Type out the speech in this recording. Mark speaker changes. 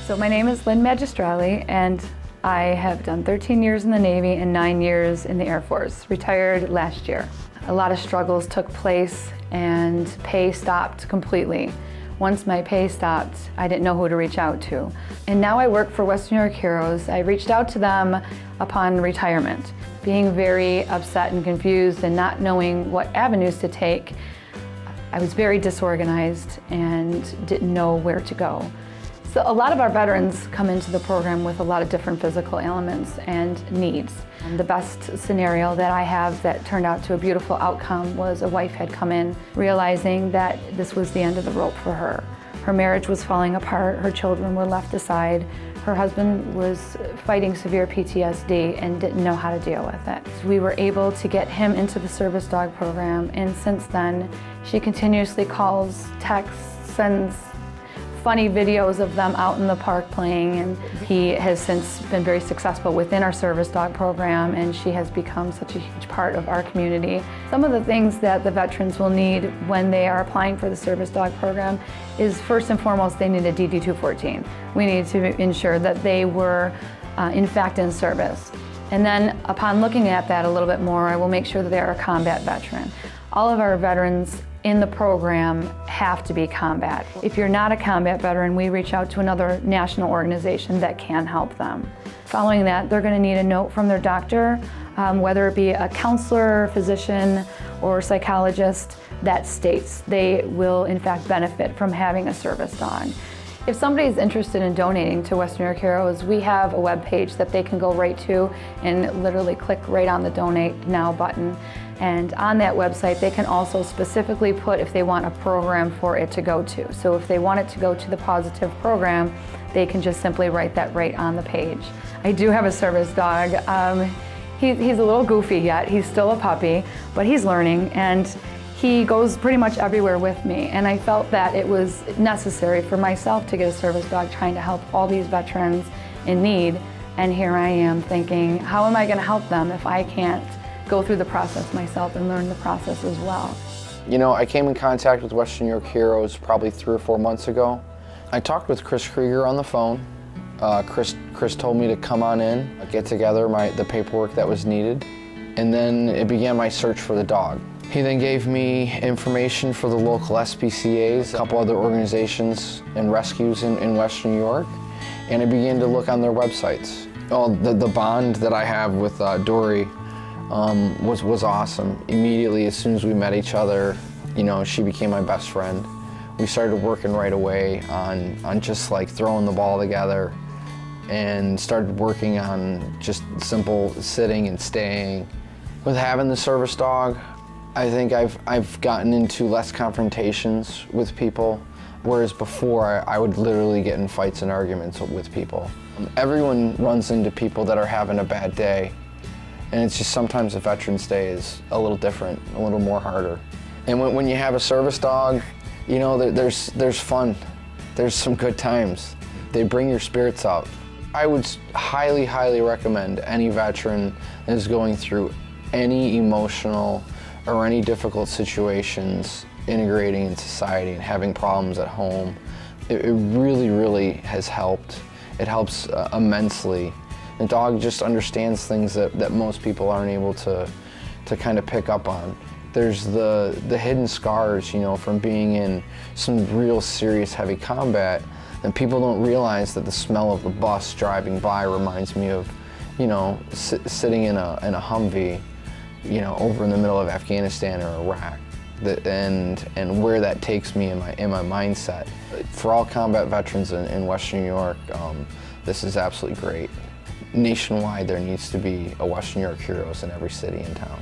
Speaker 1: So my name is Lynn Magistrale, and I have done 13 years in the Navy and 9 years in the Air Force, retired last year. A lot of struggles took place and pay stopped completely. Once my pay stopped, I didn't know who to reach out to. And now I work for Western New York Heroes. I reached out to them upon retirement. Being very upset and confused and not knowing what avenues to take, I was very disorganized and didn't know where to go. So a lot of our veterans come into the program with a lot of different physical ailments and needs. The best scenario that I have that turned out to a beautiful outcome was a wife had come in realizing that this was the end of the rope for her. Her marriage was falling apart, her children were left aside, her husband was fighting severe PTSD and didn't know how to deal with it. We were able to get him into the service dog program, and since then she continuously calls, texts, sends funny videos of them out in the park playing, and he has since been very successful within our service dog program, and she has become such a huge part of our community. Some of the things that the veterans will need when they are applying for the service dog program is, first and foremost, they need a DD-214. We need to ensure that they were in fact in service. And then upon looking at that a little bit more, I will make sure that they are a combat veteran. All of our veterans in the program have to be combat. If you're not a combat veteran, we reach out to another national organization that can help them. Following that, they're going to need a note from their doctor, whether it be a counselor, physician, or psychologist, that states they will in fact benefit from having a service dog. If somebody's interested in donating to Western New York Heroes, we have a web page that they can go right to and literally click right on the Donate Now button. And on that website, they can also specifically put if they want a program for it to go to. So if they want it to go to the Positive program, they can just simply write that right on the page. I do have a service dog. He's a little goofy yet. He's still a puppy, but he's learning, and he goes pretty much everywhere with me. And I felt that it was necessary for myself to get a service dog, trying to help all these veterans in need. And here I am thinking, how am I going to help them if I can't go through the process myself and learn the process as well?
Speaker 2: You know, I came in contact with Western New York Heroes probably 3 or 4 months ago. I talked with Chris Krieger on the phone. Chris told me to come on in, get together the paperwork that was needed, and then it began my search for the dog. He then gave me information for the local SPCAs, a couple other organizations and rescues in Western New York, and I began to look on their websites. Well, the bond that I have with Dory was awesome. Immediately, as soon as we met each other, you know, she became my best friend. We started working right away on just like throwing the ball together, and started working on just simple sitting and staying. With having the service dog, I think I've gotten into less confrontations with people, whereas before I would literally get in fights and arguments with people. Everyone runs into people that are having a bad day, and it's just sometimes a Veterans Day is a little different, a little more harder. And when you have a service dog, you know, there's fun, there's some good times. They bring your spirits up. I would highly, highly recommend any veteran that is going through any emotional or any difficult situations integrating in society and having problems at home. It really, really has helped. It helps immensely. The dog just understands things that most people aren't able to kind of pick up on. There's the hidden scars, you know, from being in some real serious heavy combat, and people don't realize that the smell of the bus driving by reminds me of, you know, sitting in a Humvee, you know, over in the middle of Afghanistan or Iraq, and where that takes me in my mindset. For all combat veterans in Western New York, this is absolutely great. Nationwide, there needs to be a Western New York Heroes in every city and town.